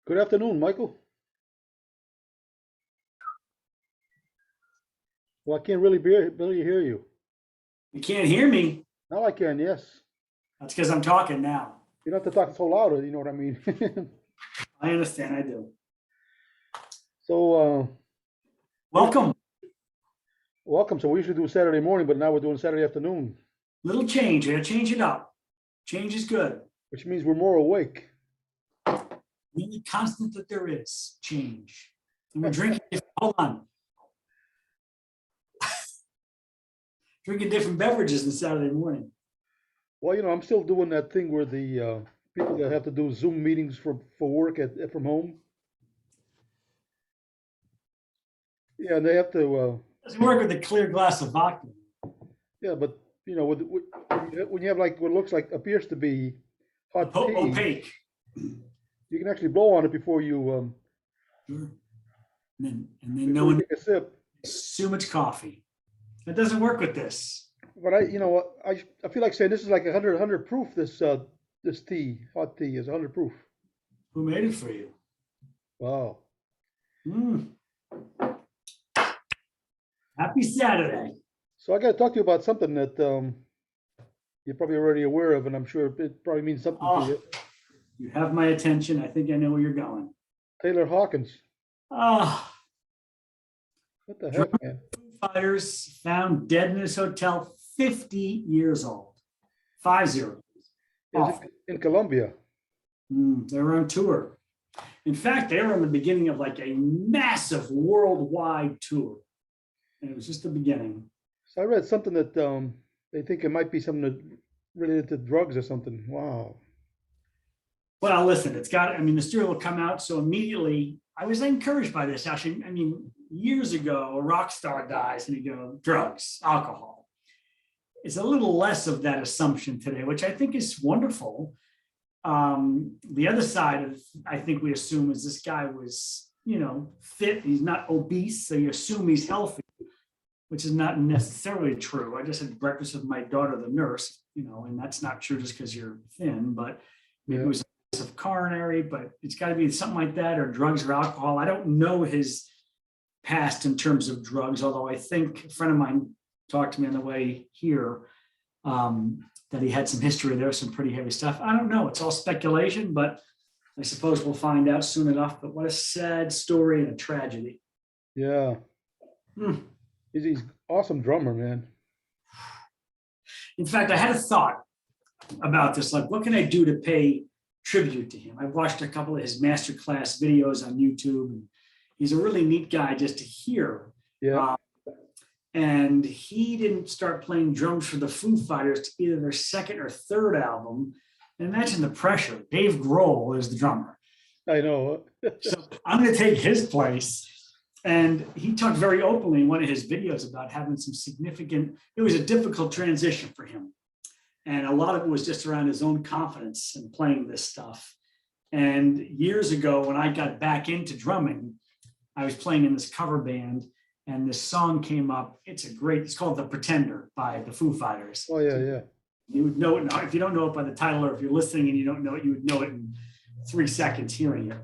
Good afternoon, Michael. Well, I can't really barely hear you. You can't hear me. Now I can, yes. That's because I'm talking now. You don't have to talk so loud, you know what I mean? I understand. I do. So, we Welcome. welcome. So we usually do Saturday morning, but now we're doing Saturday afternoon, Little change. We gotta change it up. Change is good. which means we're more awake. The only constant that there is change. And we're drinking. Hold on. Drinking different beverages on Saturday morning. Well, I'm still doing that thing where the people that have to do Zoom meetings for work from home. Yeah, and they have to. Doesn't work with a clear glass of vodka. Yeah, but when you have like what looks like appears to be hot tea, Opaque. you can actually blow on it before you Sure. And then before no you one take a sip. too much coffee. That doesn't work with this. But I feel like saying this is like 100 proof. This tea, hot tea, is 100 proof. Who made it for you? Wow. Mm. Happy Saturday. So I got to talk to you about something that you're probably already aware of, and I'm sure it probably means something to Oh, you. you have my attention. I think I know where you're going. Taylor Hawkins. Oh, What the heck, man? Fighters found dead in his hotel, 50 years old. 50. It was Awful. in Colombia. They were on tour. In fact, they were in the beginning of like a massive worldwide tour. And it was just the beginning. So I read something that they think it might be something related to drugs or something. Wow. Well, listen, the story will come out. So immediately, I was encouraged by this. Actually, years ago, a rock star dies and you go, drugs, alcohol. It's a little less of that assumption today, which I think is wonderful. The other side of, I think we assume is this guy was, fit. He's not obese. So you assume he's healthy, which is not necessarily true. I just had breakfast with my daughter, the nurse, and that's not true just because you're thin, but maybe it was of coronary, but it's got to be something like that, or drugs or alcohol. I don't know his past in terms of drugs, although I think a friend of mine talked to me on the way here that he had some history there, some pretty heavy stuff. I don't know. It's all speculation, but I suppose we'll find out soon enough. But what a sad story and a tragedy. Yeah. He's awesome drummer, man. In fact, I had a thought about this, like, what can I do to pay tribute to him? I've watched a couple of his masterclass videos on YouTube, and he's a really neat guy just to hear. Yeah. And he didn't start playing drums for the Foo Fighters to either their second or third album. And imagine the pressure. Dave Grohl is the drummer. I know. So I'm going to take his place. And he talked very openly in one of his videos about having some significant, it was a difficult transition for him. And a lot of it was just around his own confidence in playing this stuff. And years ago, when I got back into drumming, I was playing in this cover band, and this song came up. It's called The Pretender by the Foo Fighters. Oh, yeah, yeah. You would know it now. If you don't know it by the title, or if you're listening and you don't know it, you would know it in 3 seconds hearing it.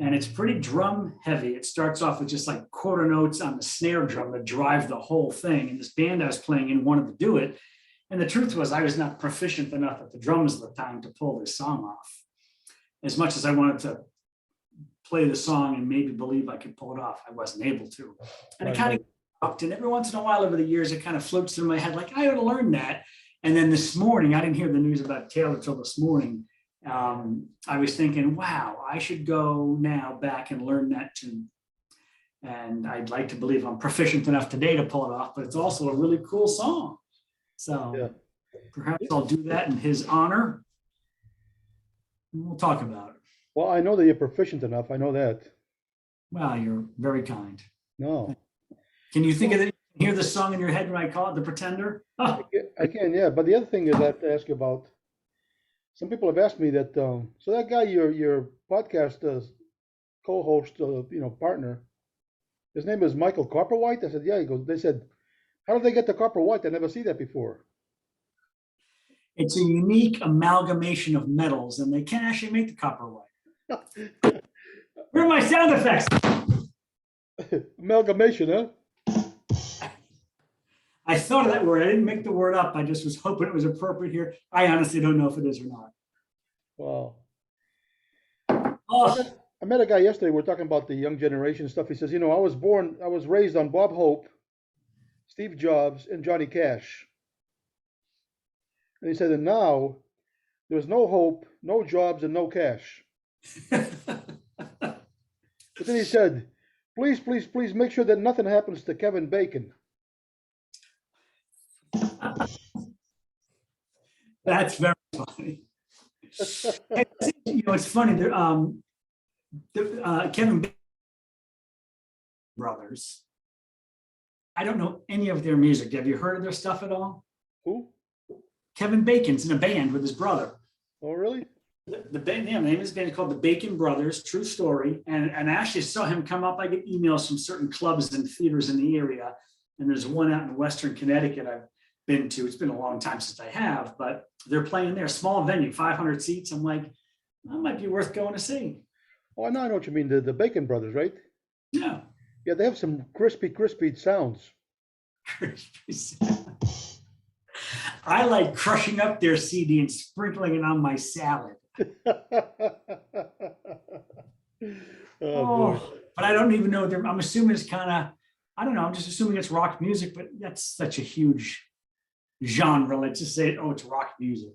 And it's pretty drum heavy. It starts off with just like quarter notes on the snare drum that drive the whole thing. And this band I was playing in wanted to do it. And the truth was, I was not proficient enough at the drums at the time to pull this song off. As much as I wanted to play the song and maybe believe I could pull it off, I wasn't able to. And it kind of upped. And every once in a while over the years, it kind of floats through my head like, I ought to learn that. And then this morning, I didn't hear the news about Taylor until this morning. I was thinking, wow, I should go now back and learn that tune. And I'd like to believe I'm proficient enough today to pull it off, but it's also a really cool song. So perhaps I'll do that in his honor. And we'll talk about it. Well, I know that you're proficient enough. I know that. Well, you're very kind. No. Can you think of it? Hear the song in your head when I call it The Pretender? Oh. I can, yeah. But the other thing is I have to ask you about. Some people have asked me that. So that guy, your podcast co-host, partner, his name is Michael Copperwhite. I said, yeah. He goes. They said, how did they get the Copperwhite? I never see that before. It's a unique amalgamation of metals, and they can actually make the Copperwhite. Where are my sound effects? Amalgamation, huh? I thought of that word. I didn't make the word up. I just was hoping it was appropriate here. I honestly don't know if it is or not. Wow. Oh, I met a guy yesterday. We're talking about the young generation stuff. He says, I was raised on Bob Hope, Steve Jobs, and Johnny Cash. And he said, and now there's no hope, no jobs, and no cash. But then he said, please, please, please make sure that nothing happens to Kevin Bacon. that's very funny. It's funny. Kevin Bacon brothers. I don't know any of their music. Have you heard of their stuff at all? Who? Kevin Bacon's in a band with his brother. Oh, really? The band, the name of his band is called the Bacon Brothers, true story. And I actually saw him come up. I get emails from certain clubs and theaters in the area. And there's one out in Western Connecticut I've been to. It's been a long time since I have, but they're playing there, small venue, 500 seats. I'm like, that might be worth going to see. Oh, now I know what you mean. The Bacon Brothers, right? Yeah. Yeah, they have some crispy sounds. I like crushing up their CD and sprinkling it on my salad. Oh, but I don't even know. I'm assuming it's kind of, I don't know. I'm just assuming it's rock music, but that's such a huge genre. Let's just say, it's rock music,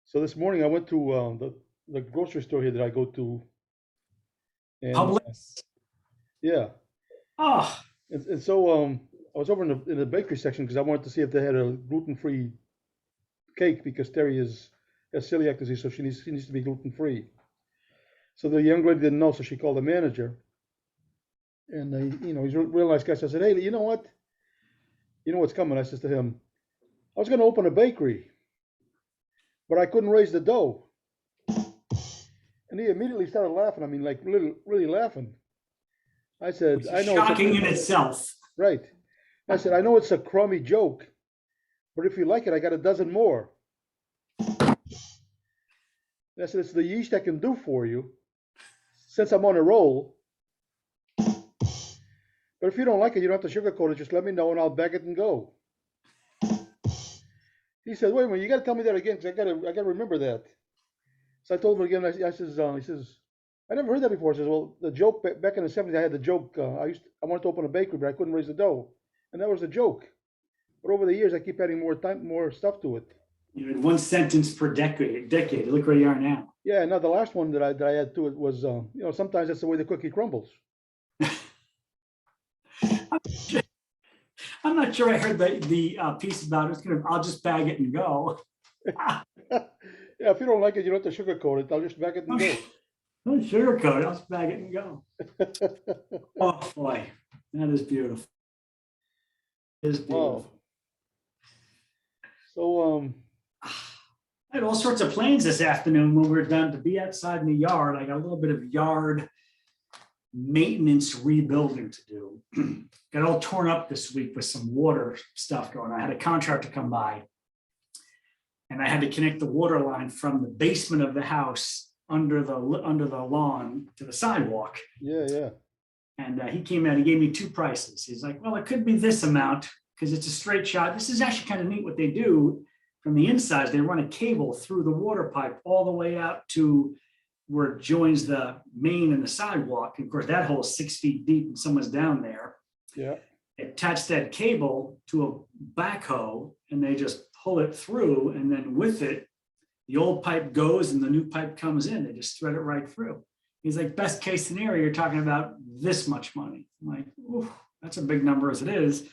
So this morning I went to the grocery store here that I go to. And, Publix. Yeah. Oh. And so I was over in the bakery section because I wanted to see if they had a gluten-free cake because Terry has celiac disease, so she needs to be gluten-free. So the young lady didn't know, so she called the manager. And he's a real nice guy. So I said, hey, you know what? You know what's coming? I says to him, I was going to open a bakery, but I couldn't raise the dough. And he immediately started laughing. I mean, like really laughing. I said, I know. Shocking in itself. Right. I said, I know it's a crummy joke, but if you like it, I got a dozen more. And I said, it's the yeast I can do for you since I'm on a roll. But if you don't like it, you don't have to sugarcoat it. Just let me know and I'll bag it and go. He said, wait a minute, you got to tell me that again because I got to remember that. So I told him again. He says, I never heard that before. He says, well, the joke back in the 70s, I had the joke. I wanted to open a bakery, but I couldn't raise the dough, and that was the joke. But over the years, I keep adding more stuff to it. You had one sentence per decade. Look where you are now. Yeah. Now the last one that I added to it was, sometimes that's the way the cookie crumbles. I'm not sure I heard the piece about it. I'll just bag it and go. Yeah, if you don't like it, you don't have to sugarcoat it. I'll just bag it and go. Don't sugarcoat it. I'll just bag it and go. Oh boy, that is beautiful. It is beautiful. Wow. So I had all sorts of plans this afternoon when we were done to be outside in the yard. I got a little bit of yard maintenance rebuilding to do. Got all torn up this week with some water stuff going on. I had a contractor come by and I had to connect the water line from the basement of the house under the lawn to the sidewalk. Yeah. And he came out, he gave me two prices. He's like, well, it could be this amount because it's a straight shot. This is actually kind of neat what they do from the inside. They run a cable through the water pipe all the way out to where it joins the main and the sidewalk. And of course, that hole is 6 feet deep and someone's down there. Yeah. Attach that cable to a backhoe and they just pull it through. And then with it, the old pipe goes and the new pipe comes in. They just thread it right through. He's like, best case scenario, you're talking about this much money. I'm like, oof, that's a big number as it is.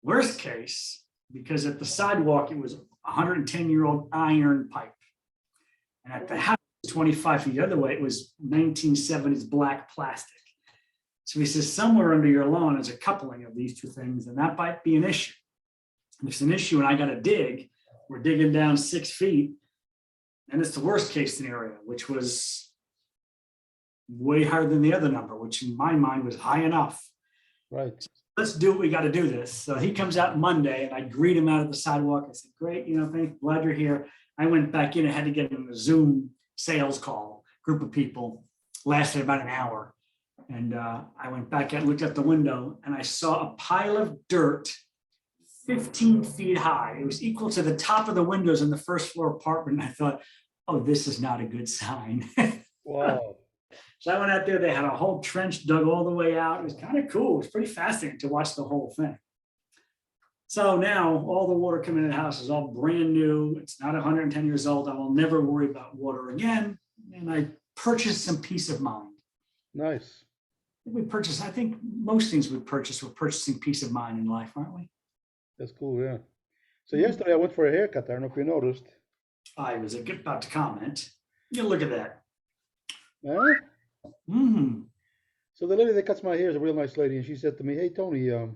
Worst case, because at the sidewalk, it was 110-year-old iron pipe. And at the house, 25 feet the other way, it was 1970s black plastic. So he says, somewhere under your lawn is a coupling of these two things, and that might be an issue. And if it's an issue and I got to dig, we're digging down 6 feet, and it's the worst case scenario, which was way higher than the other number, which in my mind was high enough. Right. So let's do it. We got to do this. So he comes out Monday and I greet him out of the sidewalk. I said, great, thanks, glad you're here. I went back in and had to get him a Zoom sales call. group of people, lasted about an hour. And I went back and looked out the window and I saw a pile of dirt 15 feet high. It was equal to the top of the windows in the first floor apartment. And I thought, oh, this is not a good sign. Wow. So I went out there, they had a whole trench dug all the way out. It was kind of cool. It was pretty fascinating to watch the whole thing. So now all the water coming in the house is all brand new. It's not 110 years old. I will never worry about water again. And I purchased some peace of mind. Nice. I think most things we purchase, we're purchasing peace of mind in life, aren't we? That's cool, yeah. So yesterday I went for a haircut. I don't know if you noticed. I was about to comment. You look at that. Huh? Mm-hmm. So the lady that cuts my hair is a real nice lady, and she said to me, "Hey Tony, on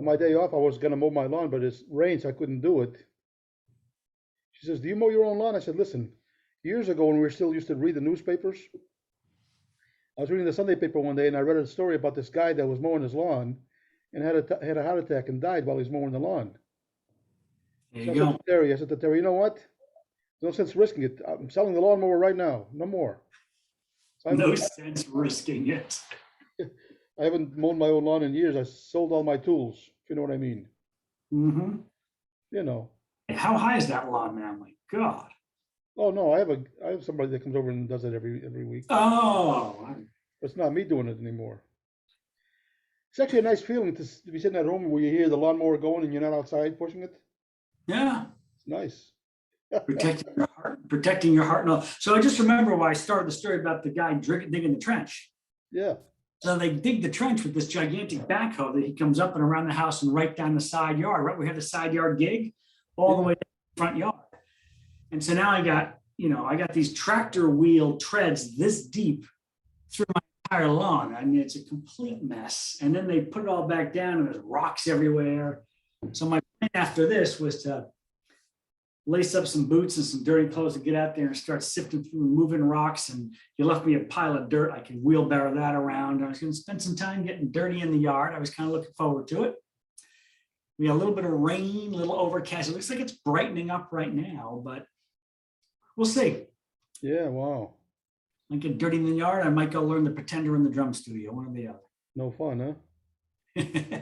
my day off, I was gonna mow my lawn, but it's rained, so I couldn't do it." She says, "Do you mow your own lawn?" I said, "Listen, years ago when we were still used to read the newspapers, I was reading the Sunday paper one day, and I read a story about this guy that was mowing his lawn and had a heart attack and died while he was mowing the lawn." There So you go. I said to Terry, "You know what? No sense risking it. I'm selling the lawnmower right now. No more." So No sense risking it. I haven't mowed my own lawn in years. I sold all my tools, if you know what I mean. Mm-hmm. You know. How high is that lawn now? My God. Oh no, I have somebody that comes over and does it every week. Oh, But it's not me doing it anymore. It's actually a nice feeling to be sitting at home where you hear the lawnmower going and you're not outside pushing it. yeah. It's nice. Protecting your heart and all. So I just remember why I started the story about the guy digging the trench. Yeah. So they dig the trench with this gigantic backhoe that he comes up and around the house and right down the side yard. Right, we have the side yard gig all the way to the front yard. And so now I got these tractor wheel treads this deep through my entire lawn. I mean, it's a complete mess. And then they put it all back down and there's rocks everywhere. So my plan after this was to lace up some boots and some dirty clothes to get out there and start sifting through and moving rocks. And you left me a pile of dirt. I could wheelbarrow that around. I was going to spend some time getting dirty in the yard. I was kind of looking forward to it. We got a little bit of rain, a little overcast. It looks like it's brightening up right now, but we'll see. Yeah, wow. I get dirty in the yard. I might go learn the Pretender in the drum studio, one or the other. No fun, huh?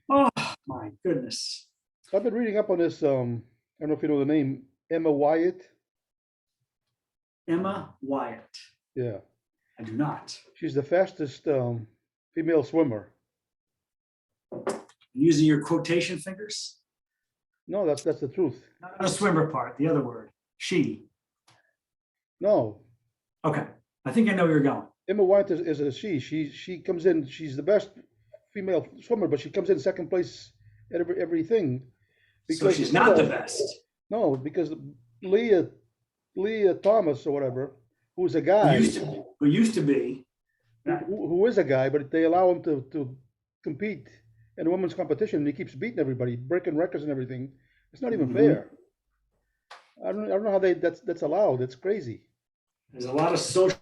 Oh, my goodness. I've been reading up on this, I don't know if you know the name, Emma Wyatt. Emma Wyatt. Yeah. I do not. She's the fastest female swimmer. Using your quotation fingers? No, that's the truth. Not the swimmer part, the other word. She. No. Okay. I think I know where you're going. Emma Wyatt is a she. She comes in, she's the best female swimmer, but she comes in second place at everything. So she's not the best. No, because Leah Thomas or whatever, who's a guy. Who used to be. Who is a guy, but they allow him to compete in a women's competition, and he keeps beating everybody, breaking records and everything. It's not even fair. I don't know how that's allowed. It's crazy. There's a lot of social.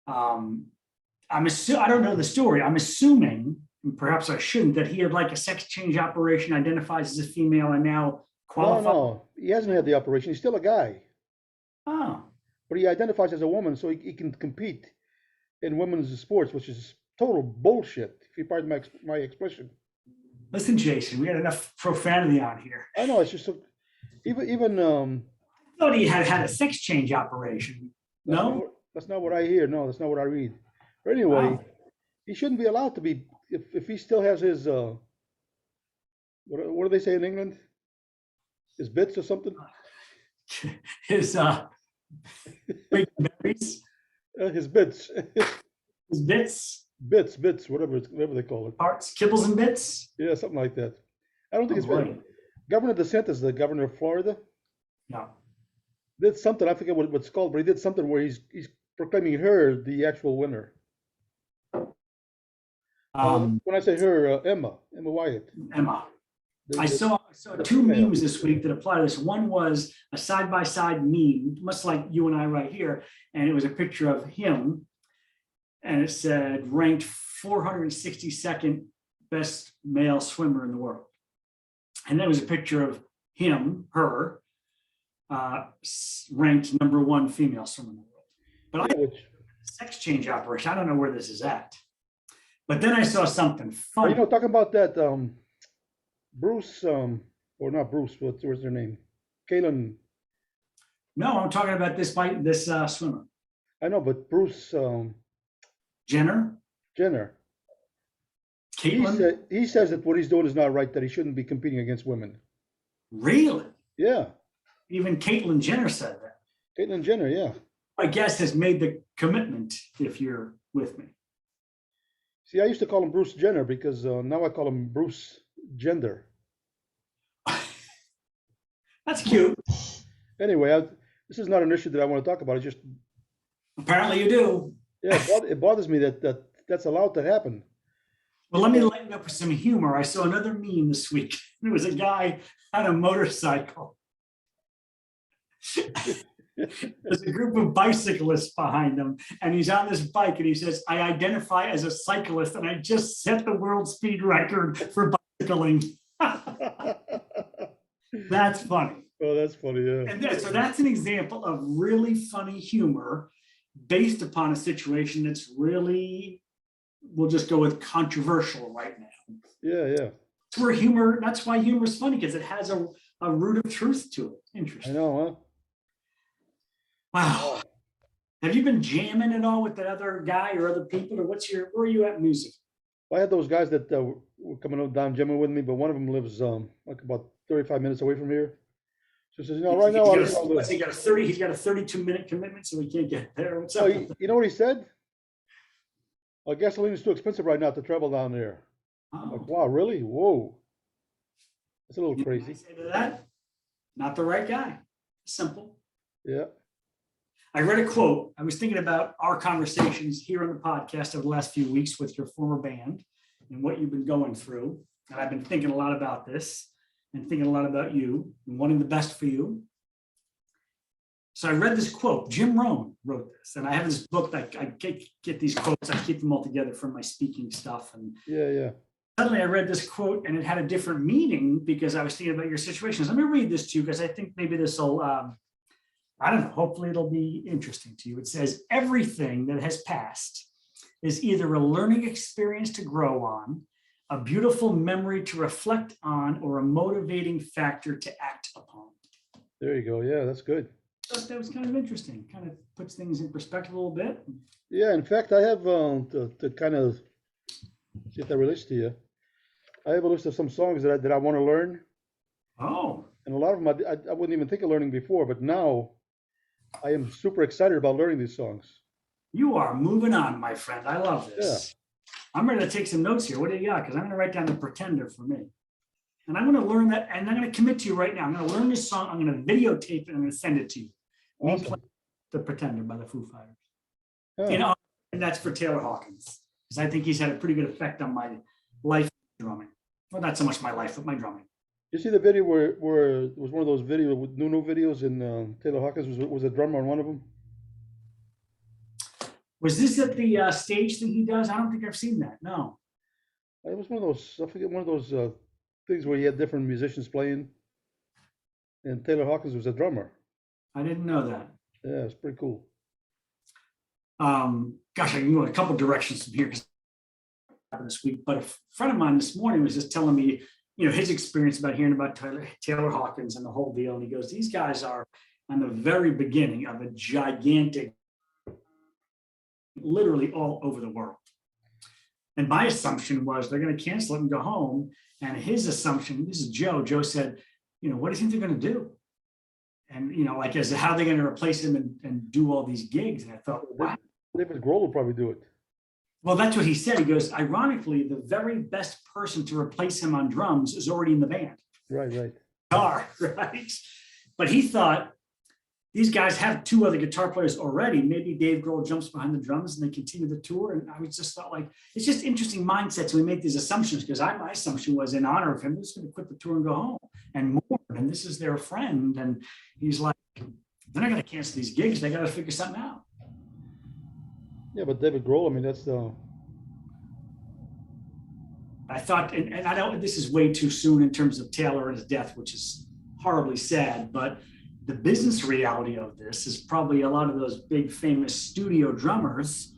I don't know the story. I'm assuming, and perhaps I shouldn't, that he had like a sex change operation, identifies as a female, and now qualifies. No, he hasn't had the operation. He's still a guy. Oh. But he identifies as a woman, so he can compete in women's sports, which is total bullshit, if you pardon my expression. Listen, Jason, we had enough profanity on here. I know, it's just so, even I thought he had a sex change operation. No? That's not what I hear. No, that's not what I read. But anyway, he shouldn't be allowed to be, if he still has his, what do they say in England? His bits or something? His big berries. His bits. His bits. Bits, whatever they call it. Parts, kibbles and bits. Yeah, something like that. I don't think it's right. Governor DeSantis, the governor of Florida. No. Did something, I forget what it's called, but he did something where he's proclaiming her the actual winner. When I say her, Emma Wyatt. Emma. I saw two memes this week that apply to this. One was a side-by-side meme, much like you and I right here, and it was a picture of him, and it said ranked 462nd best male swimmer in the world. And then it was a picture of him, her, ranked #1 female swimmer in the world. But Yeah, I sex change operation. I don't know where this is at. But then I saw something funny. talking about that, Bruce, or not Bruce, what's their name? Kalen. No, I'm talking about this swimmer. I know, but Bruce Jenner, Jenner. Caitlin. He says that what he's doing is not right, that he shouldn't be competing against women. Really? Yeah. Even Caitlin Jenner said that. Caitlyn Jenner, yeah. My guest has made the commitment, if you're with me. See, I used to call him Bruce Jenner because now I call him Bruce Gender. That's cute. Anyway, this is not an issue that I want to talk about. It's just, Apparently you do. yeah, it bothers me that's allowed to happen. Well, let me lighten up with some humor. I saw another meme this week. There was a guy on a motorcycle. There's a group of bicyclists behind him, and he's on this bike, and he says, "I identify as a cyclist, and I just set the world speed record for bicycling." That's funny. Oh, that's funny, yeah. And so that's an example of really funny humor based upon a situation that's really, we'll just go with controversial right now. Yeah. That's why humor is funny, because it has a root of truth to it. Interesting. I know, huh? Wow. Have you been jamming at all with that other guy or other people, or where are you at music? Well, I had those guys that were coming down jamming with me, but one of them lives like about 35 minutes away from here. So he says, right now, he's got a 32-minute commitment, so we can't get there. What's up? You know what he said? Gasoline is too expensive right now to travel down there. I'm like, wow, really? Whoa. That's a little crazy. I say to that, not the right guy. Simple. Yeah. I read a quote. I was thinking about our conversations here on the podcast over the last few weeks with your former band and what you've been going through. And I've been thinking a lot about this and thinking a lot about you and wanting the best for you. So I read this quote. Jim Rohn wrote this, and I have this book that I get these quotes. I keep them all together from my speaking stuff. And yeah. Suddenly I read this quote, and it had a different meaning because I was thinking about your situations. Let me read this to you because I think maybe this will, I don't know, hopefully it'll be interesting to you. It says, "Everything that has passed is either a learning experience to grow on, a beautiful memory to reflect on, or a motivating factor to act upon." There you go. Yeah, that's good. That was kind of interesting. Kind of puts things in perspective a little bit. Yeah, in fact, I have to kind of see if that relates to you. I have a list of some songs that I want to learn. Oh. And a lot of them I wouldn't even think of learning before, but now I am super excited about learning these songs. You are moving on, my friend. I love this. Yeah. I'm ready to take some notes here. What do you got? Because I'm going to write down The Pretender for me. And I'm going to learn that, and I'm going to commit to you right now. I'm going to learn this song. I'm going to videotape it, and I'm going to send it to you. Awesome. The Pretender by the Foo Fighters. Yeah. And that's for Taylor Hawkins, because I think he's had a pretty good effect on my life drumming. Well, not so much my life, but my drumming. You see the video where it was one of those videos with Nuno videos, and Taylor Hawkins was a drummer on one of them? Was this at the stage thing he does? I don't think I've seen that. No. It was one of those, I forget, one of those things where you had different musicians playing, and Taylor Hawkins was a drummer. I didn't know that. Yeah, it's pretty cool. Gosh, I can go in a couple directions from here because this week. But a friend of mine this morning was just telling me, his experience about hearing about Taylor Hawkins and the whole deal. And he goes, these guys are on the very beginning of a gigantic, literally all over the world. And my assumption was they're going to cancel it and go home. And his assumption, this is Joe. Joe said, what do you think they're going to do? And, as how they're going to replace him and do all these gigs. And I thought, wow. David Grohl will probably do it. Well, that's what he said. He goes, ironically, the very best person to replace him on drums is already in the band. Right. Right. But he thought these guys have two other guitar players already. Maybe Dave Grohl jumps behind the drums and they continue the tour. And I was just thought it's just interesting mindsets. We make these assumptions because my assumption was in honor of him, he's going to quit the tour and go home and more. And this is their friend. And he's like, they're not going to cancel these gigs. They got to figure something out. Yeah, but David Grohl, that's I thought, and I know this is way too soon in terms of Taylor and his death, which is horribly sad, but the business reality of this is probably a lot of those big famous studio drummers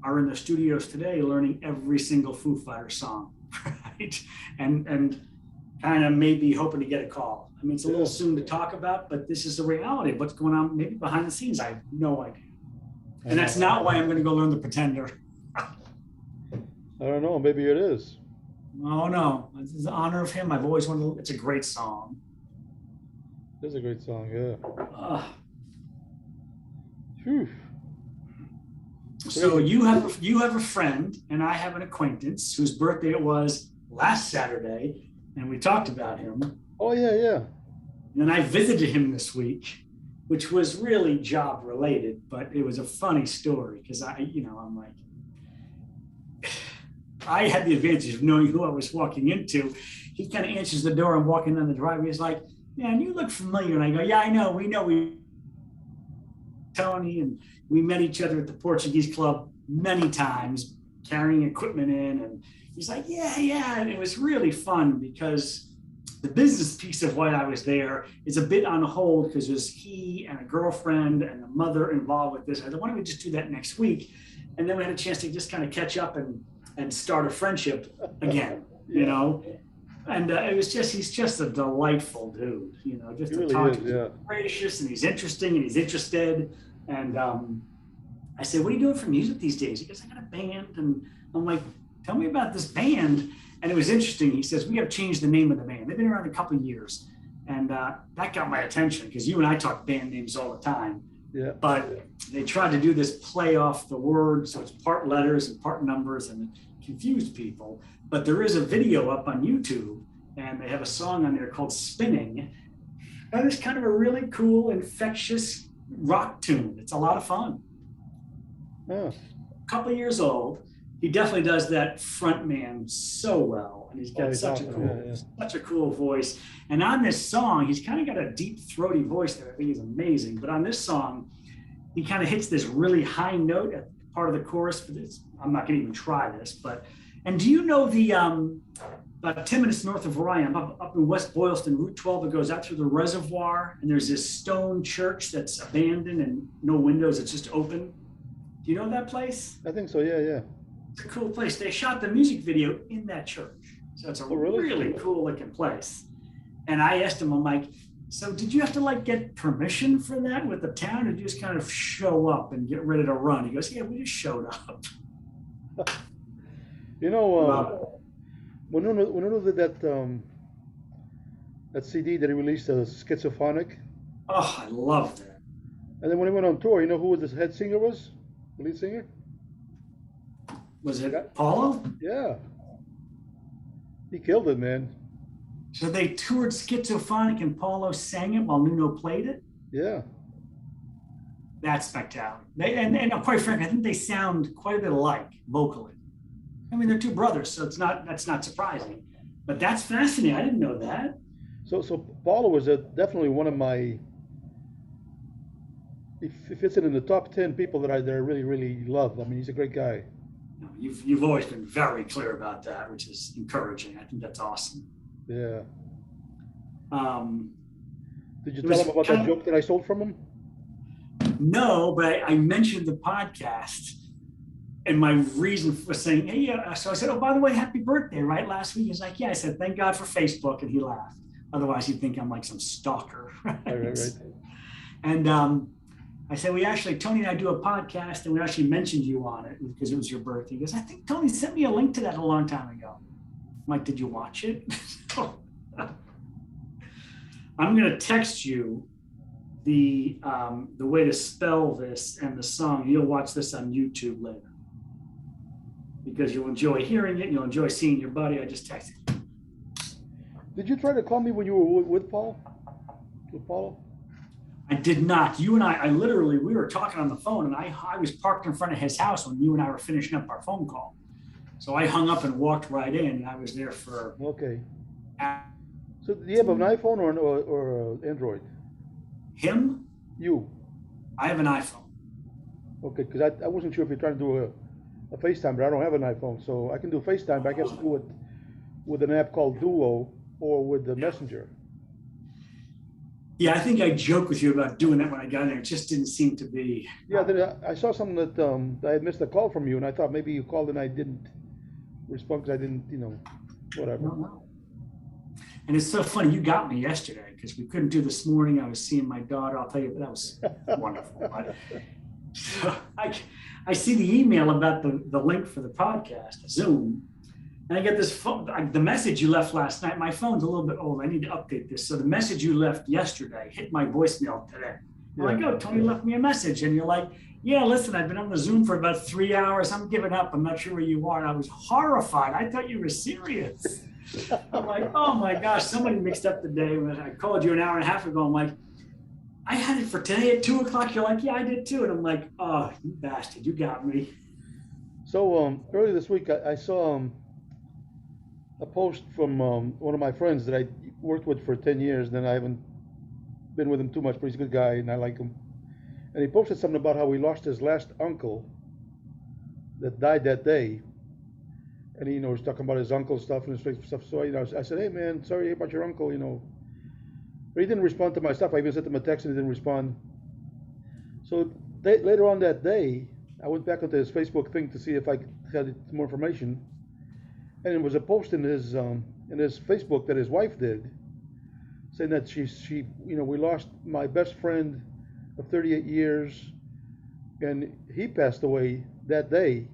are in the studios today learning every single Foo Fighters song, right? And kind of maybe hoping to get a call. I mean, it's a little soon to talk about, but this is the reality of what's going on maybe behind the scenes. I have no idea. And that's not why I'm going to go learn the Pretender. I don't know. Maybe it is. Oh, no. It's in honor of him. I've always wanted to, it's a great song. It's a great song, yeah. Whew. So you have a friend, and I have an acquaintance whose birthday it was last Saturday, and we talked about him. Oh, yeah. And I visited him this week, which was really job related, but it was a funny story because I'm like, I had the advantage of knowing who I was walking into. He kind of answers the door. I'm walking down the driveway. He's like, "Man, you look familiar." And I go, "Yeah, I know. We know Tony, and we met each other at the Portuguese Club many times, carrying equipment in." And he's like, "Yeah." And it was really fun because the business piece of why I was there is a bit on hold because there's he and a girlfriend and a mother involved with this. I said, "Why don't we just do that next week?" And then we had a chance to just kind of catch up and start a friendship again, you know? And he's just a delightful dude, you know, just to talk to. He's gracious and he's interesting and he's interested. And I said, "What are you doing for music these days?" He goes, "I got a band." And I'm like, "Tell me about this band." And it was interesting. He says, "We got to change the name of the band. They've been around a couple of years." And that got my attention because you and I talk band names all the time. Yeah. But they tried to do this play off the word, so it's part letters and part numbers, and it confused people. But there is a video up on YouTube, and they have a song on there called "Spinning." And it's kind of a really cool, infectious rock tune. It's a lot of fun. Yeah. A couple of years old. He definitely does that front man so well, and he's got such a cool voice. And on this song, he's kind of got a deep, throaty voice that I think is amazing. But on this song, he kind of hits this really high note at part of the chorus. For this, I'm not going to even try this. And do you know the about 10 minutes north of where I am, up in West Boylston, Route 12, it goes out through the reservoir, and there's this stone church that's abandoned and no windows. It's just open. Do you know that place? I think so. Yeah. It's a cool place. They shot the music video in that church. So it's a really cool looking place. And I asked him, I'm like, "So did you have to like get permission for that with the town, or did you just kind of show up and get ready to run?" He goes, "Yeah, we just showed up." You know, when Uno did that CD that he released, Schizophrenic. Oh, I love that. And then when he went on tour, you know who the head singer was? The lead singer? Was it Paulo? Yeah. He killed it, man. So they toured Schizophrenic and Paulo sang it while Nuno played it? Yeah. That's spectacular. And quite frankly, I think they sound quite a bit alike vocally. I mean, they're two brothers, so that's not surprising. But that's fascinating. I didn't know that. So Paulo was definitely one of my. He fits in the top 10 people that I really, really love. I mean, he's a great guy. You've always been very clear about that, which is encouraging. I think that's awesome. Yeah. Did you tell him about that joke that I stole from him? No, but I mentioned the podcast, and my reason for saying, "Hey," so I said, "Oh, by the way, happy birthday, right? Last week." He's like, "Yeah." I said, "Thank God for Facebook," and he laughed. Otherwise, he'd think I'm like some stalker. Right. And I said, Tony and I do a podcast, and we actually mentioned you on it because it was your birthday. He goes, "I think Tony sent me a link to that a long time ago." I'm like, "Did you watch it?" I'm going to text you the way to spell this and the song. You'll watch this on YouTube later because you'll enjoy hearing it. You'll enjoy seeing your buddy. I just texted you. Did you try to call me when you were with Paul? With Paulo? I did not. You and I literally, we were talking on the phone, and I was parked in front of his house when you and I were finishing up our phone call. So I hung up and walked right in, and I was there for. Okay. So do you have an iPhone or Android? Him? You. I have an iPhone. Okay, because I wasn't sure if you're trying to do a FaceTime, but I don't have an iPhone, so I can do FaceTime, but I can do it with an app called Duo or with the Messenger. Yeah, I think I joked with you about doing that when I got there. It just didn't seem to be. Yeah, then I saw something that I had missed a call from you, and I thought maybe you called and I didn't respond because I didn't, I whatever. don't know. And it's so funny. You got me yesterday because we couldn't do this morning. I was seeing my daughter. I'll tell you, that was wonderful. But so I see the email about the link for the podcast, Zoom, and I get this phone, the message you left last night. My phone's a little bit old. I need to update this. So the message you left yesterday hit my voicemail today. I'm like, oh, Tony left me a message. And you're like, yeah, listen, I've been on the Zoom for about 3 hours. I'm giving up. I'm not sure where you are. And I was horrified. I thought you were serious. I'm like, oh my gosh, somebody mixed up the day. When I called you an hour and a half ago, I'm like, I had it for today at 2 o'clock. You're like, yeah, I did too. And I'm like, oh, you bastard, you got me. So earlier this week, I saw a post from one of my friends that I worked with for 10 years, and then I haven't been with him too much, but he's a good guy, and I like him. And he posted something about how he lost his last uncle that died that day. And he, was talking about his uncle stuff and his Facebook stuff. So, I said, hey, man, sorry about your uncle. But he didn't respond to my stuff. I even sent him a text and he didn't respond. So later on that day, I went back onto his Facebook thing to see if I had more information. And it was a post in his Facebook that his wife did, saying that she we lost my best friend of 38 years, and he passed away that day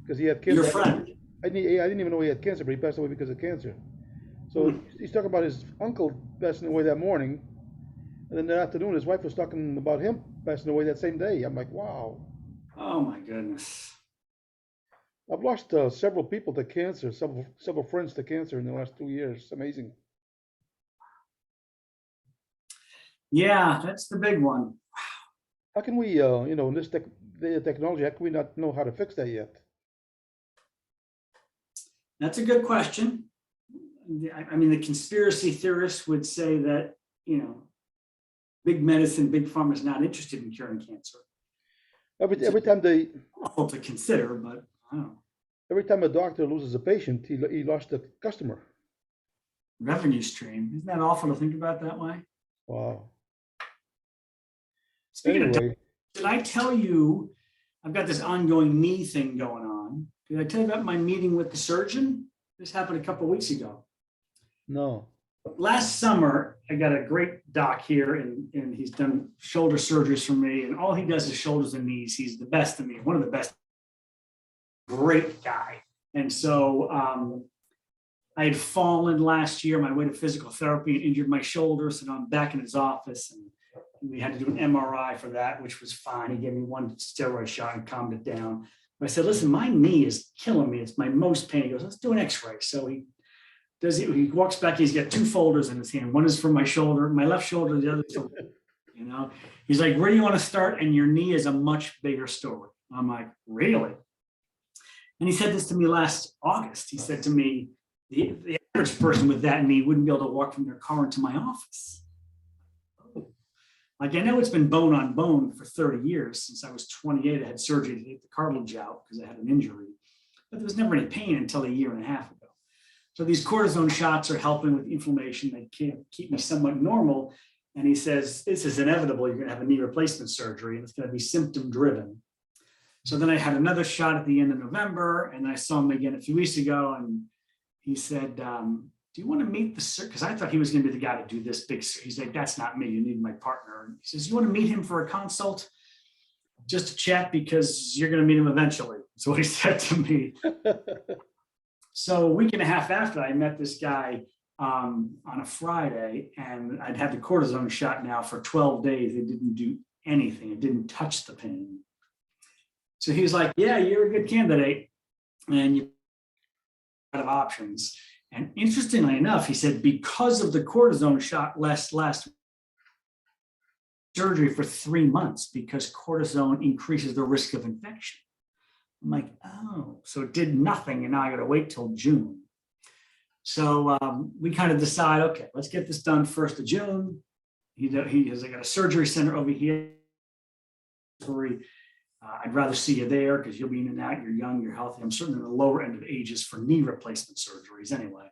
because he had cancer. Your friend. I didn't even know he had cancer, but he passed away because of cancer. So he's talking about his uncle passing away that morning, and then that afternoon his wife was talking about him passing away that same day. I'm like, wow. Oh my goodness. I've lost several people to cancer, several friends to cancer in the last 2 years. It's amazing. Yeah, that's the big one. How can we, in this day of technology, how can we not know how to fix that yet? That's a good question. I mean, the conspiracy theorists would say that, big medicine, big pharma is not interested in curing cancer. Every time Awful to consider, but I don't know. Every time a doctor loses a patient, he lost a customer. Revenue stream. Isn't that awful to think about that way? Wow. Speaking Anyway, of, did I tell you I've got this ongoing knee thing going on? Did I tell you about my meeting with the surgeon? This happened a couple of weeks ago. no. Last summer, I got a great doc here, and he's done shoulder surgeries for me, and all he does is shoulders and knees. He's the best of me, one of the best. Great guy. And so I had fallen last year, my way to physical therapy, and injured my shoulder. So now I'm back in his office, and we had to do an MRI for that, which was fine. He gave me one steroid shot and calmed it down. But I said, listen, my knee is killing me. It's my most pain. He goes, let's do an x-ray. So he walks back, he's got 2 folders in his hand. One is for my shoulder, my left shoulder, the other for, He's like, where do you want to start? And your knee is a much bigger story. I'm like, really? And he said this to me last August. He said to me, the average person with that knee wouldn't be able to walk from their car into my office. Like, I know it's been bone on bone for 30 years. Since I was 28, I had surgery to take the cartilage out because I had an injury. But there was never any pain until a year and a half ago. So these cortisone shots are helping with inflammation. They can keep me somewhat normal. And he says, this is inevitable. You're going to have a knee replacement surgery, and it's going to be symptom driven. So then I had another shot at the end of November, and I saw him again a few weeks ago, and he said, do you want to meet the surgeon? Because I thought he was going to be the guy to do this big. He's like, that's not me. You need my partner. And he says, you want to meet him for a consult? Just to chat, because you're going to meet him eventually. That's what he said to me. So a week and a half after, I met this guy on a Friday, and I'd had the cortisone shot now for 12 days. It didn't do anything. It didn't touch the pain. So he was like, yeah, you're a good candidate, and you have a lot of options. And interestingly enough, he said, because of the cortisone shot last surgery for 3 months, because cortisone increases the risk of infection. I'm like, oh, so it did nothing, and now I got to wait till June. So we kind of decide, okay, let's get this done 1st of June. He has, I got a surgery center over here. I'd rather see you there because you'll be in and out. You're young, you're healthy. I'm certainly in the lower end of ages for knee replacement surgeries anyway.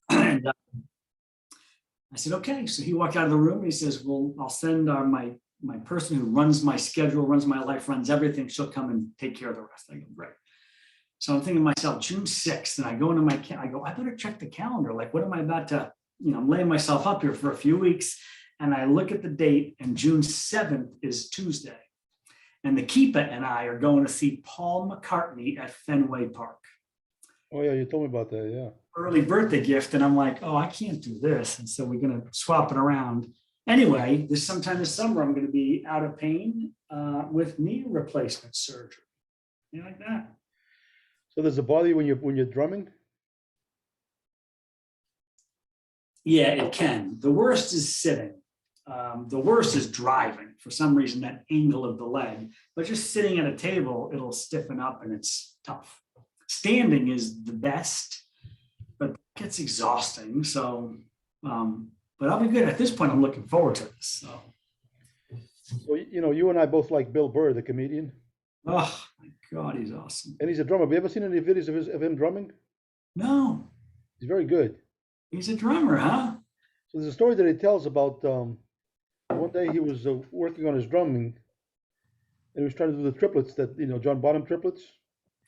And I said, okay. So he walked out of the room and he says, well, I'll send my person who runs my schedule, runs my life, runs everything. She'll come and take care of the rest. I go, great. So I'm thinking to myself, June 6th, and I go into I go, I better check the calendar. Like, what am I about to, I'm laying myself up here for a few weeks. And I look at the date, and June 7th is Tuesday. And the Keeper and I are going to see Paul McCartney at Fenway Park. Oh yeah, you told me about that, yeah. Early birthday gift. And I'm like, oh, I can't do this. And so we're going to swap it around. Anyway, sometime this summer, I'm going to be out of pain with knee replacement surgery. You like that? So does it bother you when you're drumming? Yeah, it can. The worst is sitting. The worst is driving. For some reason, that angle of the leg. But just sitting at a table, it'll stiffen up and it's tough. Standing is the best, but it gets exhausting. So, but I'll be good. At this point, I'm looking forward to this. So, you and I both like Bill Burr, the comedian. oh my God, he's awesome. And he's a drummer. Have you ever seen any videos of him drumming? No, He's very good. he's a drummer, huh? So there's a story that he tells about one day he was working on his drumming, and he was trying to do the triplets that, John Bonham triplets.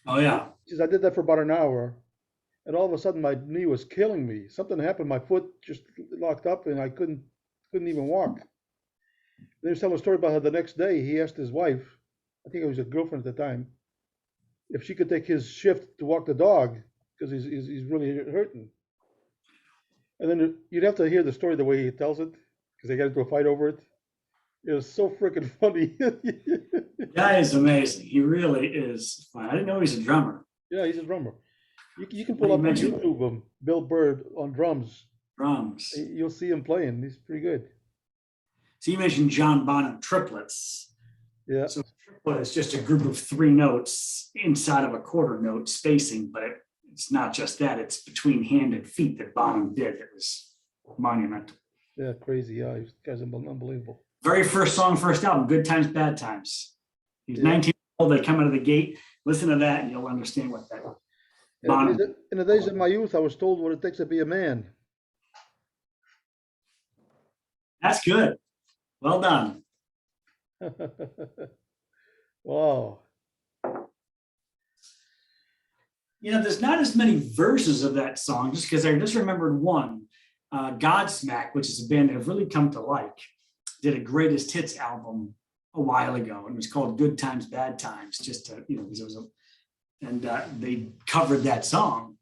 Oh yeah. He says, I did that for about an hour, and all of a sudden my knee was killing me. Something happened, my foot just locked up, and I couldn't even walk. Then he was telling a story about how the next day he asked his wife, I think it was his girlfriend at the time, if she could take his shift to walk the dog because he's really hurting. And then you'd have to hear the story the way he tells it because they got into a fight over it. It was so freaking funny. That is amazing. He really is fun. I didn't know he's a drummer. Yeah, he's a drummer. You can pull up on YouTube Bill Burr on drums. Drums. You'll see him playing. He's pretty good. So you mentioned John Bonham triplets. Yeah. So triplet is just a group of 3 notes inside of a quarter note spacing, but it's not just that. It's between hand and feet that Bonham did. It was monumental. Yeah, crazy. Yeah, this guy's unbelievable. Very first song, first album, Good Times, Bad Times. He's 19 years old. They come out of the gate. Listen to that, and you'll understand what that is. In the days of my youth, I was told what it takes to be a man. That's good. Well done. Wow. There's not as many verses of that song, just because I just remembered one. Godsmack, which is a band that I've really come to like, did a greatest hits album a while ago, and it was called Good Times, Bad Times, just to, because it was they covered that song,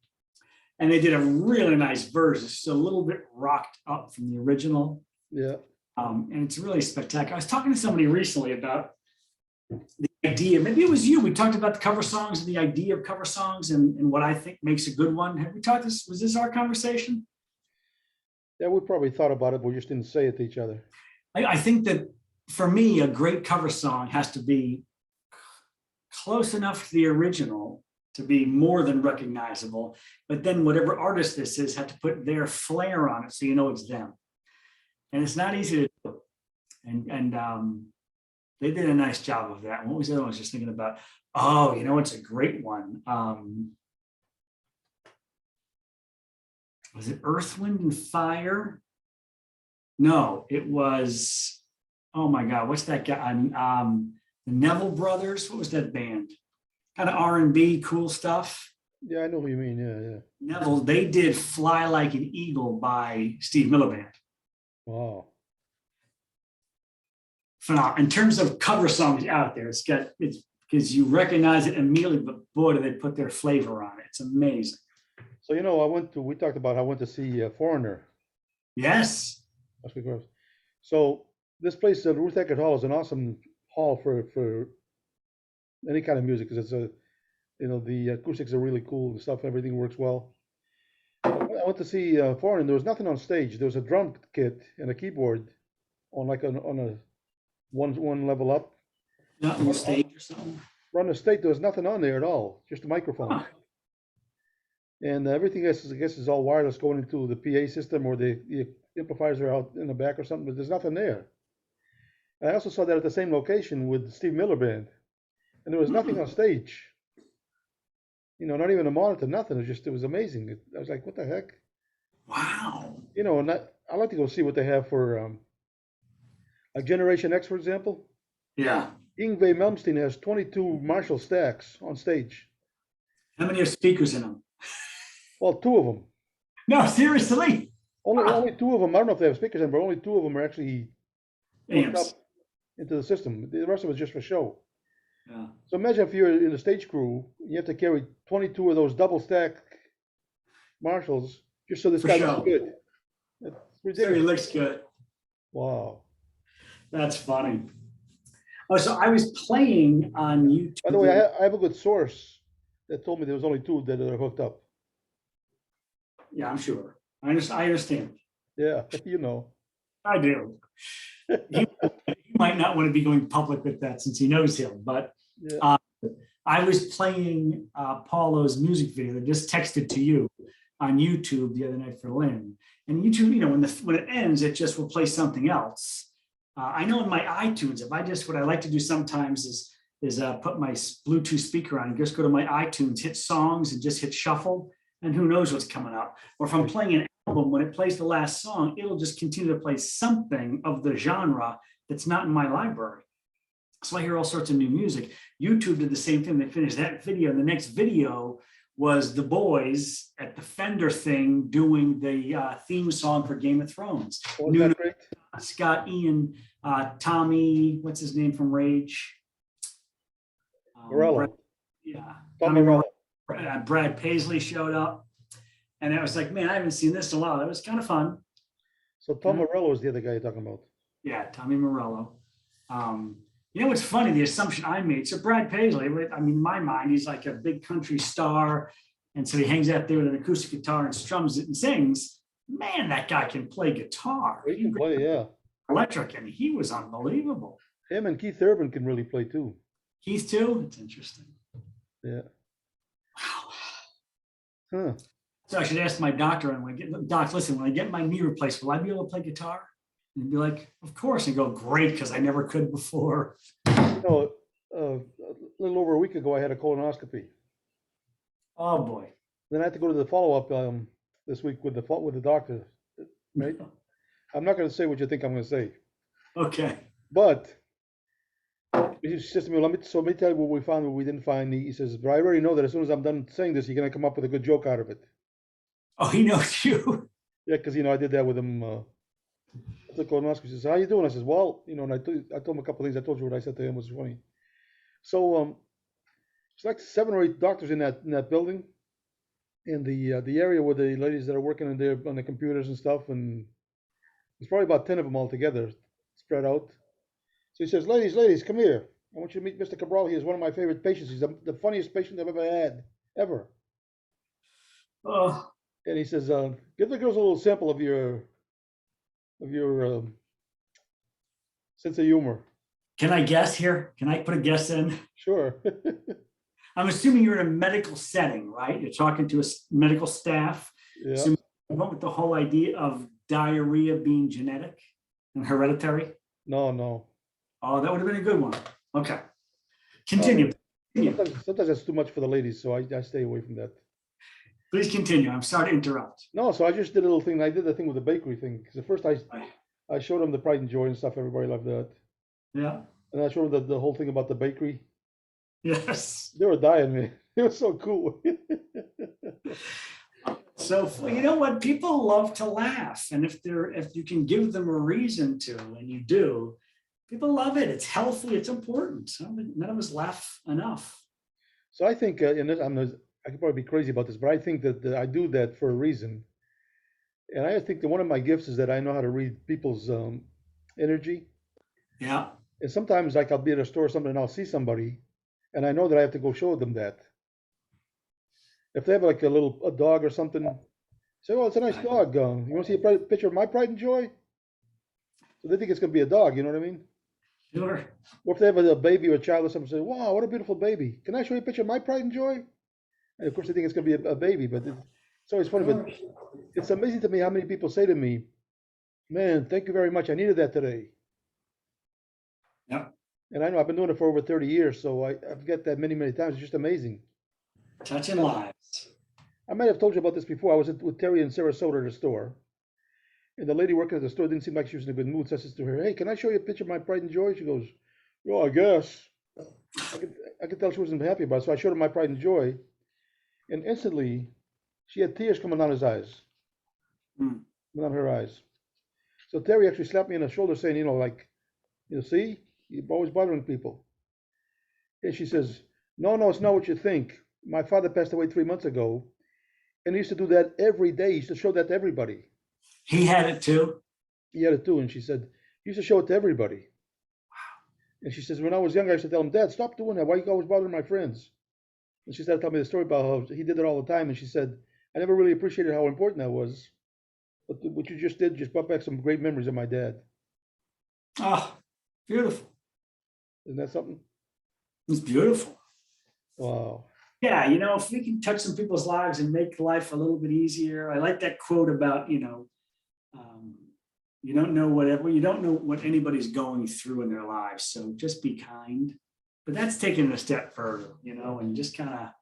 and they did a really nice verse. It's a little bit rocked up from the original. Yeah. And it's really spectacular. I was talking to somebody recently about the idea, maybe it was you, we talked about the cover songs and the idea of cover songs and what I think makes a good one. Have we talked this? Was this our conversation? Yeah, we probably thought about it, but we just didn't say it to each other. I think that for me, a great cover song has to be close enough to the original to be more than recognizable, but then whatever artist this is had to put their flair on it so you know it's them. And it's not easy to do. And they did a nice job of that. And what was the other one I was just thinking about? Oh, it's a great one. Was it Earth, Wind, and Fire? No, it was, oh my God, what's that guy? The Neville Brothers. What was that band? Kind of R&B, cool stuff. Yeah, I know what you mean. Yeah. Neville, they did Fly Like an Eagle by Steve Miller Band. Wow. Phenomenal. In terms of cover songs out there, it's because you recognize it immediately, but boy, do they put their flavor on it. It's amazing. So, we talked about, I went to see Foreigner. Yes. So this place, Ruth Eckerd Hall, is an awesome hall for any kind of music, because it's the acoustics are really cool and stuff. Everything works well. I went to see Foreigner. There was nothing on stage. There was a drum kit and a keyboard on a one level up. Not on stage or something. On the stage, there was nothing on there at all. Just a microphone. Huh. And everything else, I guess, is all wireless going into the PA system, or the amplifiers are out in the back or something, but there's nothing there. And I also saw that at the same location with Steve Miller Band, and there was nothing on stage. Not even a monitor, nothing. It was amazing. I was like, what the heck? Wow. You know, and I like to go see what they have for like Generation X, for example. Yeah. Yngwie Malmsteen has 22 Marshall stacks on stage. How many are speakers in them? Well, two of them. No, seriously. Only two of them. I don't know if they have speakers in, but only two of them are actually hooked Amps. up into the system. The rest of it's just for show. Yeah. So imagine if you're in the stage crew, you have to carry 22 of those double stack Marshalls just so this For guy looks show. good. It's So he ridiculous. looks good. Wow. That's funny. Oh, so I was playing on YouTube. By the way, I have a good source that told me there was only two that are hooked up. Yeah, I'm sure. I understand. Yeah, you know. I do. He might not want to be going public with that since he knows him, but Yeah. I was playing Paulo's music video that just texted to you on YouTube the other night for Lynn. And YouTube, you know, when it ends, it just will play something else. I know in my iTunes, what I like to do sometimes is put my Bluetooth speaker on and just go to my iTunes, hit songs and just hit shuffle, and who knows what's coming up. Or if I'm playing an album, when it plays the last song, it'll just continue to play something of the genre that's not in my library. So I hear all sorts of new music. YouTube did the same thing. They finished that video. And the next video was the boys at the Fender thing doing the theme song for Game of Thrones. Oh, is that great? Scott Ian, Tommy, what's his name from Rage? Morello. Yeah. Tom Morello. Brad Paisley showed up. And I was like, man, I haven't seen this in a while. It was kind of fun. So Tom Morello is the other guy you're talking about. Yeah, Tommy Morello. You know what's funny? The assumption I made. So Brad Paisley, I mean, in my mind, he's like a big country star. And so he hangs out there with an acoustic guitar and strums it and sings. Man, that guy can play guitar. He can play, yeah. Electric, and he was unbelievable. Him and Keith Urban can really play too. Keith too? It's interesting. Yeah. Wow. Huh. So I should ask my doctor, and like, Doc, listen, when I get my knee replaced, will I be able to play guitar? And he'd be like, of course. And go, great, because I never could before. You know, a little over a week ago, I had a colonoscopy. Oh boy. Then I had to go to the follow-up this week with the doctor. Right? I'm not going to say what you think I'm going to say. Okay. But he says to me, let me tell you what we found, what we didn't find. He says, but I already know that as soon as I'm done saying this, you're going to come up with a good joke out of it. Oh, he knows you. Yeah, because, you know, I did that with him. The colonoscopy. He says, how you doing? I says, well, you know, and I told him a couple of things. I told you what I said to him was funny. So it's like 7 or 8 doctors in that building, in the area where the ladies that are working in there on the computers and stuff, and there's probably about 10 of them all together, spread out. So he says, ladies, come here. I want you to meet Mr. Cabral. He is one of my favorite patients. He's the funniest patient I've ever had, ever. Oh. And he says, give the girls a little sample of your sense of humor. Can I guess here? Can I put a guess in? Sure. I'm assuming you're in a medical setting, right? You're talking to a medical staff. Yeah. So you went with the whole idea of diarrhea being genetic and hereditary. No. Oh, that would have been a good one. Okay. Continue. Sometimes that's too much for the ladies, so I stay away from that. Please continue. I'm sorry to interrupt. No, so I just did a little thing. I did the thing with the bakery thing, because at first I showed them the Pride and Joy and stuff. Everybody loved that. Yeah. And I showed them the whole thing about the bakery. Yes. They were dying, man. It was so cool. So you know what? People love to laugh, and if you can give them a reason to, and you do, people love it. It's healthy. It's important. So none of us laugh enough. So I think, I could probably be crazy about this, but I think that I do that for a reason. And I think that one of my gifts is that I know how to read people's energy. Yeah. And sometimes, like, I'll be at a store or something, and I'll see somebody, and I know that I have to go show them that. If they have like a dog or something, say, "Oh, it's a nice dog. You want to see a picture of my Pride and Joy?" So they think it's going to be a dog. You know what I mean? Sure. Or if they have a baby or a child or something, say, "Wow, what a beautiful baby! Can I show you a picture of my Pride and Joy?" And of course, they think it's going to be a baby, but it's always funny. But it's amazing to me how many people say to me, "Man, thank you very much. I needed that today." Yeah. And I know I've been doing it for over 30 years, so I've got that many times. It's just amazing. Touching lives. I might have told you about this before. I was with Terry in Sarasota at a store, and the lady working at the store didn't seem like she was in a good mood. So I said to her, "Hey, can I show you a picture of my pride and joy?" She goes, "Well, I guess." I could tell she wasn't happy about it. So I showed her my pride and joy, and instantly she had tears coming down his eyes, Mm. coming down her eyes. So Terry actually slapped me on the shoulder, saying, like, see, you're always bothering people. And she says, "No, no, it's not what you think. My father passed away 3 months ago, and he used to do that every day. He used to show that to everybody. He had it too. He had it too." And she said, "He used to show it to everybody." And she says, "When I was younger, I used to tell him, 'Dad, stop doing that. Why are you always bothering my friends?' And she started telling me the story about how he did it all the time. And she said, 'I never really appreciated how important that was. But what you just did just brought back some great memories of my dad.'" Oh, beautiful. Isn't that something? It's beautiful. Wow. Yeah, if we can touch some people's lives and make life a little bit easier. I like that quote about, you don't know what anybody's going through in their lives. So just be kind. But that's taking it a step further, and just kind of,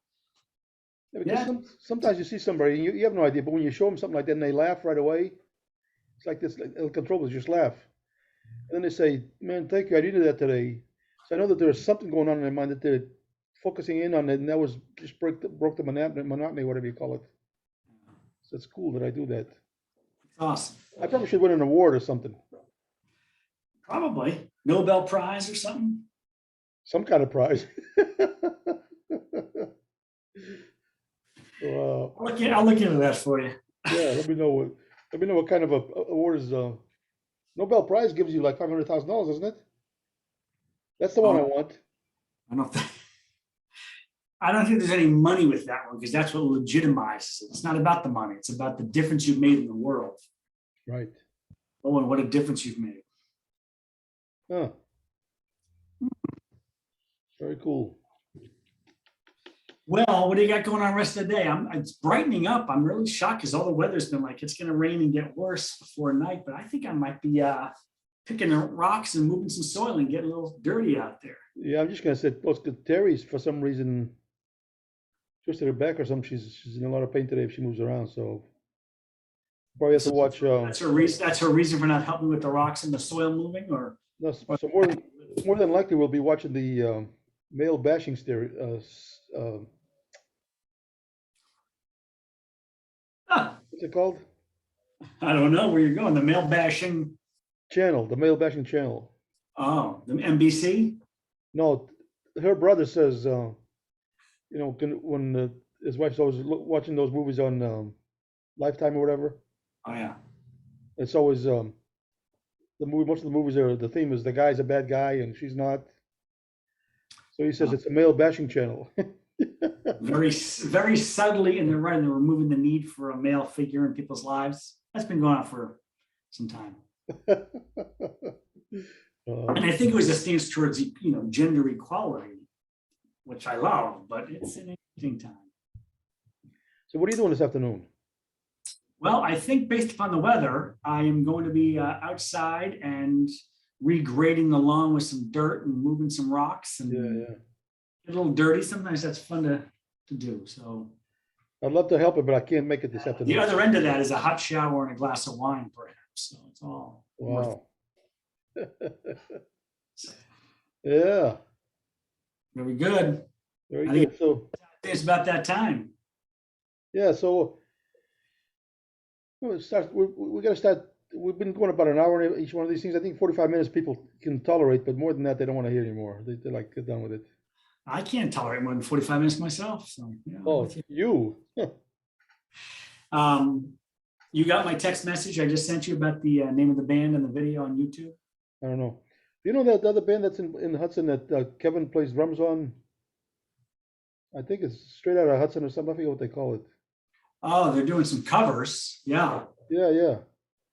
Yeah, because sometimes you see somebody and you have no idea, but when you show them something like that and they laugh right away, it's like this, like, El Controllers just laugh. And then they say, "Man, thank you. I needed that today." So I know that there's something going on in their mind that they're focusing in on it, and that was just broke the monotony, whatever you call it. So it's cool that I do that. it's awesome. I probably should win an award or something, Probably Nobel Prize or something. some kind of prize. Wow. I'll look into that for you. Yeah, let me know what kind of a award is. Nobel Prize gives you like $500,000, isn't it? That's the one I want. I don't think there's any money with that one because that's what legitimizes it. It's not about the money. It's about the difference you've made in the world. Right. Oh, and what a difference you've made. Huh. Very cool. Well, what do you got going on the rest of the day? It's brightening up. I'm really shocked because all the weather's been like, it's going to rain and get worse before night, but I think I might be picking the rocks and moving some soil and getting a little dirty out there. Yeah, I'm just gonna say, well, Terry's for some reason twisted her back or something. She's in a lot of pain today if she moves around. So probably have to watch. That's her reason for not helping with the rocks and the soil moving, or No, so more than likely we'll be watching the male bashing what's it called? I don't know where you're going. The male bashing. Channel, the male bashing channel. Oh, the NBC. No, her brother says, when his wife's always watching those movies on Lifetime or whatever, Oh yeah. it's always the movie. Most of the movies are the theme is the guy's a bad guy and she's not. So he says it's a male bashing channel. Very, very subtly in the right, they're removing the need for a male figure in people's lives. That's been going on for some time. And I think it was a stance towards, gender equality, which I love, but it's an interesting time. So what are you doing this afternoon? Well, I think based upon the weather, I am going to be outside and regrading the lawn with some dirt and moving some rocks and Yeah. get a little dirty. Sometimes that's fun to do. So I'd love to help it, but I can't make it this afternoon. the other end of that is a hot shower and a glass of wine, perhaps. So it's all worth it. Wow. Yeah, Very good. very I think- good. So It's about that time. yeah, so we got to start. We've been going about an hour in each one of these things. I think 45 minutes people can tolerate, but more than that, they don't want to hear anymore. They're like, get done with it. I can't tolerate more than 45 minutes myself. So yeah, I'm Oh, with you. you. You got my text message I just sent you about the name of the band and the video on YouTube? I don't know. You know that other band that's in Hudson that Kevin plays drums on? I think it's straight out of Hudson or something. I forget what they call it. Oh, they're doing some covers. Yeah. Yeah.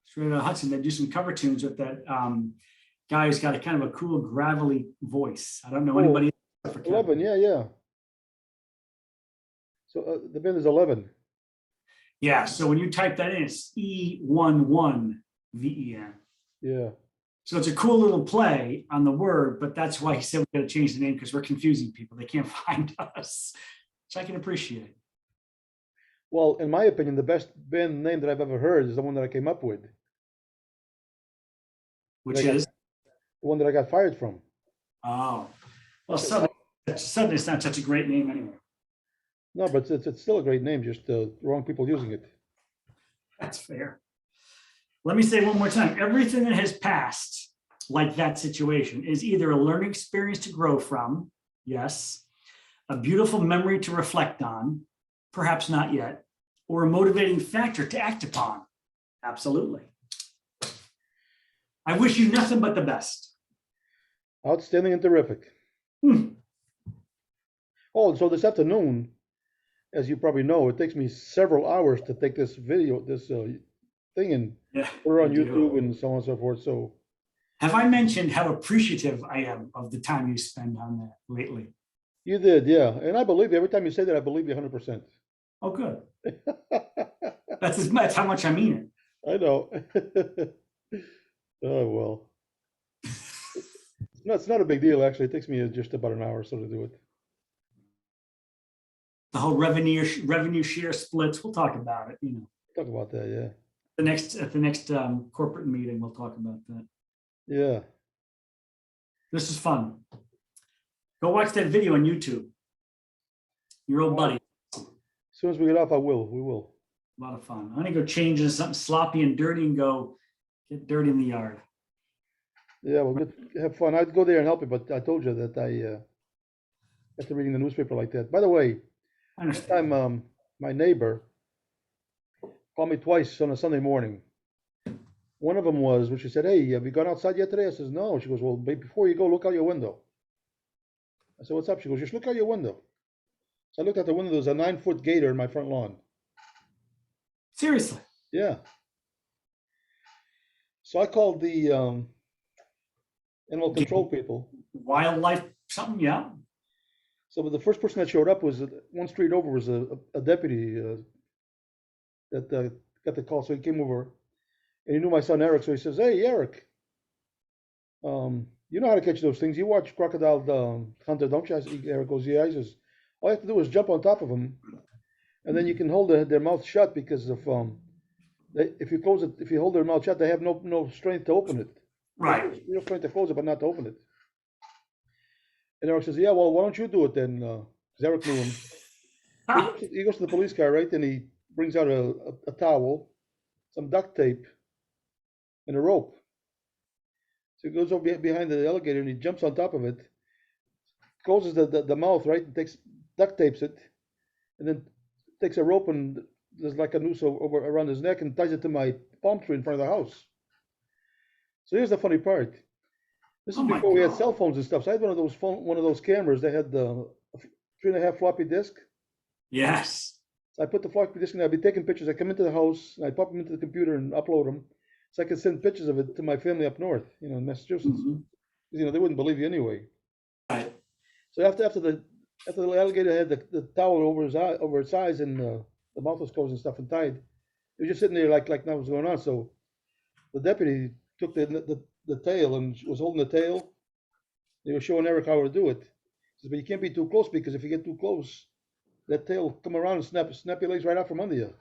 Straight out of Hudson. They do some cover tunes with that guy who's got a kind of a cool gravelly voice. I don't know anybody else for Kevin. 11, yeah. So the band is 11. Yeah. So when you type that in, it's E11VEN. Yeah. So it's a cool little play on the word, but that's why he said we got to change the name because we're confusing people. They can't find us, which I can appreciate. Well, in my opinion, the best band name that I've ever heard is the one that I came up with. That which I got, is, the one that I got fired from. oh, well, suddenly it's not such a great name anyway. No, but it's still a great name, just wrong people using it. That's fair. Let me say one more time, everything that has passed, like that situation, is either a learning experience to grow from, yes, a beautiful memory to reflect on, perhaps not yet, or a motivating factor to act upon. Absolutely. I wish you nothing but the best. Outstanding and terrific. Oh, and so this afternoon, as you probably know, it takes me several hours to take this video, this thing, and Yeah, put it on you do. YouTube and so on and so forth. So Have I mentioned how appreciative I am of the time you spend on that lately? you did, yeah. And I believe you. Every time you say that, I believe you 100%. Oh, good. That's how much I mean it. I know. Oh, well. No, it's not a big deal, actually. It takes me just about an hour or so to do it. The whole revenue share splits, we'll talk about it, Talk about that, yeah. at the next corporate meeting, we'll talk about that. Yeah. This is fun. Go watch that video on YouTube. Your old buddy, As soon as we get off, I will. We will. a lot of fun. I'm gonna go change into something sloppy and dirty and go get dirty in the yard. Yeah, well, good. Have fun. I'd go there and help you, but I told you that after reading the newspaper like that. By the way, I this understand. time my neighbor called me twice on a Sunday morning. One of them was when she said, "Hey, have you gone outside yet today?" I says, "No." She goes, "Well, babe, before you go, look out your window." I said, "What's up?" She goes, "Just look out your window." So I looked out the window. There's a 9-foot gator in my front lawn. Seriously. Yeah. So I called the animal control people. Wildlife, something, yeah. So the first person that showed up was one street over was a deputy that got the call. So he came over and he knew my son Eric. So he says, "Hey, Eric, you know how to catch those things. You watch Crocodile Hunter, don't you?" Eric goes, "Yeah." He says, "All you have to do is jump on top of them, and then you can hold their mouth shut because if you close it, if you hold their mouth shut, they have no strength to open it. Right. You're trying to close it, but not to open it." And Eric says, "Yeah, well, why don't you do it then?" Because Eric knew him. He goes to the police car, right? And he brings out a towel, some duct tape, and a rope. So he goes over behind the alligator and he jumps on top of it, closes the mouth, right? And duct tapes it, and then takes a rope and there's like a noose over around his neck and ties it to my palm tree in front of the house. So here's the funny part. This is Oh my before we had God. cell phones and stuff. So I had one of those cameras that had the 3.5 floppy disk. Yes. So I put the floppy disk in there. I'd be taking pictures. I come into the house and I pop them into the computer and upload them, so I could send pictures of it to my family up north, in Massachusetts. Mhm. Because they wouldn't believe you anyway. Right. So after the alligator had the towel over its eyes and the mouth was closed and stuff and tied, it was just sitting there like nothing was going on. So the deputy took the tail and was holding the tail. They were showing Eric how to do it. He says, "But you can't be too close because if you get too close, that tail will come around and snap your legs right out from under you."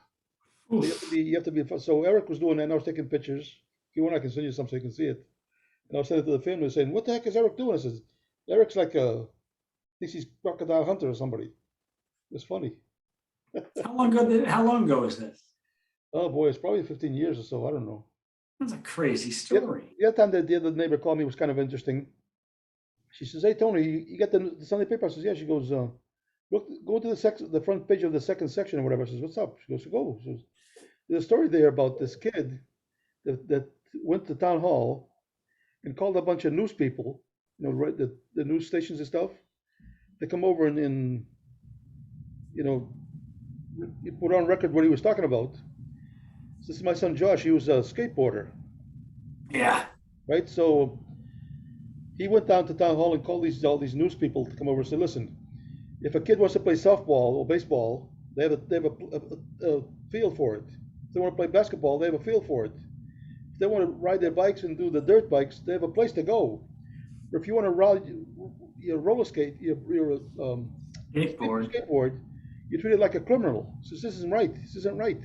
So Oof. you have to be. So Eric was doing that, and I was taking pictures. If you want, I can send you some so you can see it. And I was sending it to the family, saying, "What the heck is Eric doing?" I says, "Eric's like thinks he's Crocodile Hunter or somebody." It's funny. How long ago is this? Oh boy, it's probably 15 years or so. I don't know. That's a crazy The story. the other time that the other neighbor called me was kind of interesting. She says, "Hey Tony, you got the Sunday paper?" I says, "Yeah." She goes, "Look, go to the front page of the second section or whatever." I says, "What's up?" She goes, "Go." She goes, "There's a story there about this kid that went to town hall and called a bunch of news people, right, the news stations and stuff, to come over and you know you put on record what he was talking about." This is my son Josh. He was a skateboarder, Yeah. right? So he went down to town hall and called all these news people to come over and say, "Listen, if a kid wants to play softball or baseball, they have a field for it. If they want to play basketball, they have a field for it. If they want to ride their bikes and do the dirt bikes, they have a place to go. Or if you want to ride your roller skate, your Skateboard. skateboard, You're treated like a criminal. He says, this isn't right. This isn't right.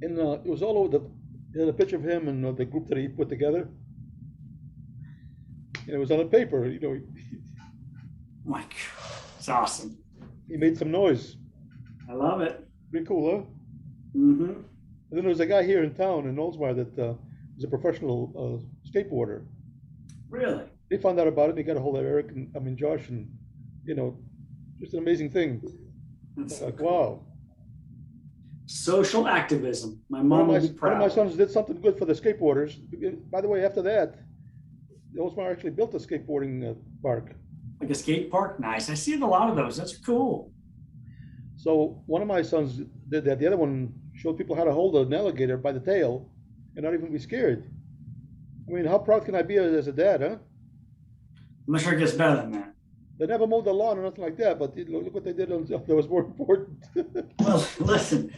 And it was all over they had a picture of him and the group that he put together. And it was on the paper, you know. Mike, it's awesome. He made some noise. I love it. Pretty cool, huh? Mm-hmm. And then there was a guy here in town in Oldsmar that was a professional skateboarder. Really? They found out about it and they got a hold of Eric and Josh, and you know, just an amazing thing. That's Like, cool. wow. Social activism. My mom would be One proud. of my sons did something good for the skateboarders. By the way, after that, Oldsmar actually built a skateboarding park. Like a skate park? Nice. I see a lot of those. That's cool. So one of my sons did that. The other one showed people how to hold an alligator by the tail and not even be scared. I mean, how proud can I be as a dad, huh? I'm not sure it gets better than that. They never mowed the lawn or nothing like that, but look what they did that was more important. Well, listen,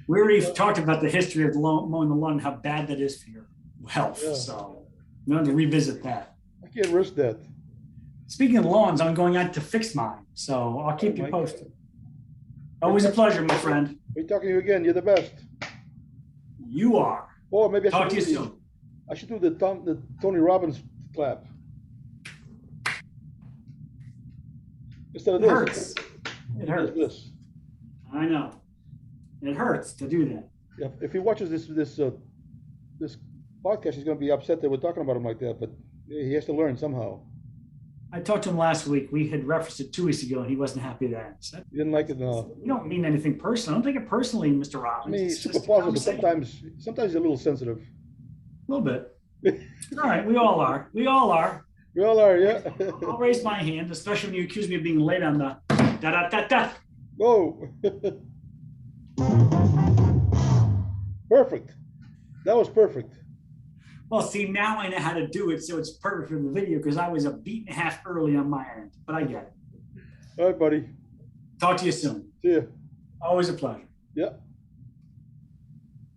we already talked about the history of mowing the lawn and how bad that is for your health. Yeah. So we don't have to revisit that. I can't risk that. Speaking of lawns, I'm going out to fix mine. So I'll keep you posted. Always a pleasure, my friend. We're talking to you again. You're the best. You are. Or maybe I Talk to should you do soon. I should do the Tony Robbins clap. Instead of It this. hurts. It hurts. This. I know. It hurts to do that. Yeah, if he watches this podcast, he's going to be upset that we're talking about him like that. But he has to learn somehow. I talked to him last week. We had referenced it 2 weeks ago, and he wasn't happy then. So He didn't like it. No. you don't mean anything personal. Don't take it personally, Mr. I Robbins. mean, It's he's just super a positive, but conversation. sometimes he's a little sensitive. A little bit. All right, we all are. We all are. We all are, yeah. I'll raise my hand, especially when you accuse me of being late on the da-da-da-da. Whoa. Perfect. That was perfect. Well, see, now I know how to do it, so it's perfect for the video because I was a beat and a half early on my end, but I get it. All right, buddy. Talk to you soon. See ya. Always a pleasure. Yeah.